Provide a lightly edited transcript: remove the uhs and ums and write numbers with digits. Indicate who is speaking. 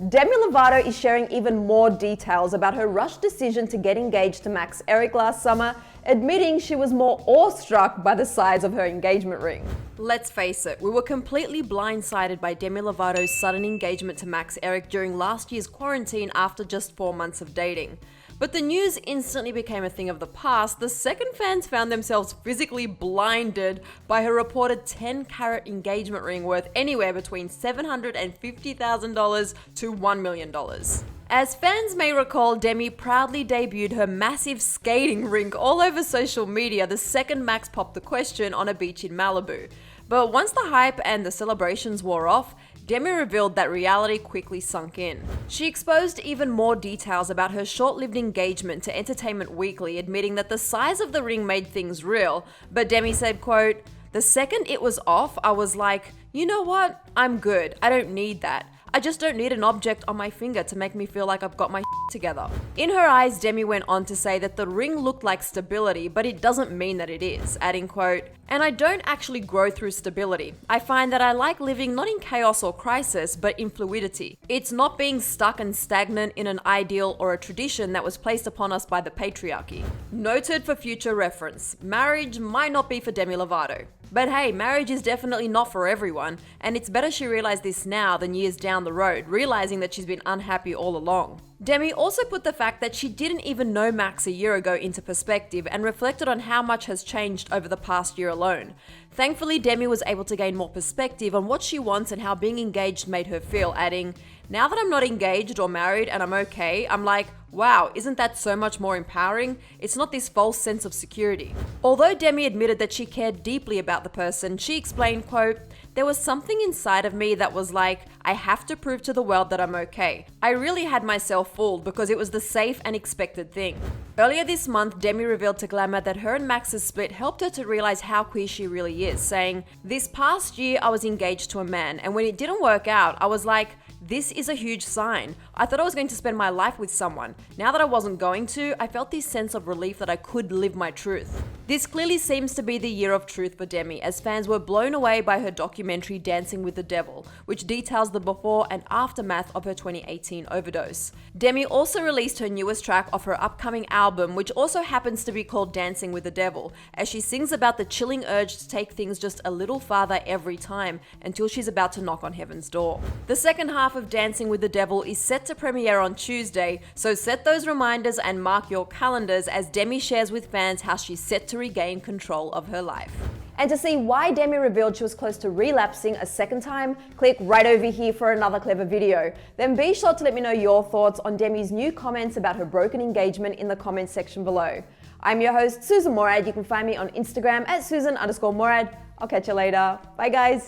Speaker 1: Demi Lovato is sharing even more details about her rushed decision to get engaged to Max Eric last summer, admitting she was more awestruck by the size of her engagement ring. Let's face it, we were completely blindsided by Demi Lovato's sudden engagement to Max Eric during last year's quarantine after just 4 months of dating. But the news instantly became a thing of the past the second fans found themselves physically blinded by her reported 10-carat engagement ring worth anywhere between $750,000 to $1 million. As fans may recall, Demi proudly debuted her massive skating rink all over social media the second Max popped the question on a beach in Malibu. But once the hype and the celebrations wore off, Demi revealed that reality quickly sunk in. She exposed even more details about her short-lived engagement to Entertainment Weekly, admitting that the size of the ring made things real, but Demi said, quote, "The second it was off, I was like, you know what? I'm good. I don't need that. I just don't need an object on my finger to make me feel like I've got my together." In her eyes, Demi went on to say that the ring looked like stability, but it doesn't mean that it is, adding, quote, "And I don't actually grow through stability. I find that I like living not in chaos or crisis, but in fluidity. It's not being stuck and stagnant in an ideal or a tradition that was placed upon us by the patriarchy." Noted for future reference, marriage might not be for Demi Lovato. But hey, marriage is definitely not for everyone, and it's better she realized this now than years down the road, realizing that she's been unhappy all along. Demi also put the fact that she didn't even know Max a year ago into perspective and reflected on how much has changed over the past year alone. Thankfully, Demi was able to gain more perspective on what she wants and how being engaged made her feel, adding, "Now that I'm not engaged or married and I'm okay, I'm like, wow, isn't that so much more empowering? It's not this false sense of security." Although Demi admitted that she cared deeply about the person, she explained, quote, "There was something inside of me that was like, I have to prove to the world that I'm okay. I really had myself fooled because it was the safe and expected thing." Earlier this month, Demi revealed to Glamour that her and Max's split helped her to realize how queer she really is, saying, "This past year I was engaged to a man, and when it didn't work out, I was like, this is a huge sign. I thought I was going to spend my life with someone. Now that I wasn't going to, I felt this sense of relief that I could live my truth." This clearly seems to be the year of truth for Demi, as fans were blown away by her documentary Dancing with the Devil, which details the before and aftermath of her 2018 overdose. Demi also released her newest track off her upcoming album, which also happens to be called Dancing with the Devil, as she sings about the chilling urge to take things just a little farther every time until she's about to knock on heaven's door. The second half of Dancing with the Devil is set to premiere on Tuesday, so set those reminders and mark your calendars as Demi shares with fans how she's set to regain control of her life. And to see why Demi revealed she was close to relapsing a second time, click right over here for another clever video. Then be sure to let me know your thoughts on Demi's new comments about her broken engagement in the comments section below. I'm your host, Susan Morad. You can find me on Instagram at Susan_Morad. I'll catch you later. Bye guys.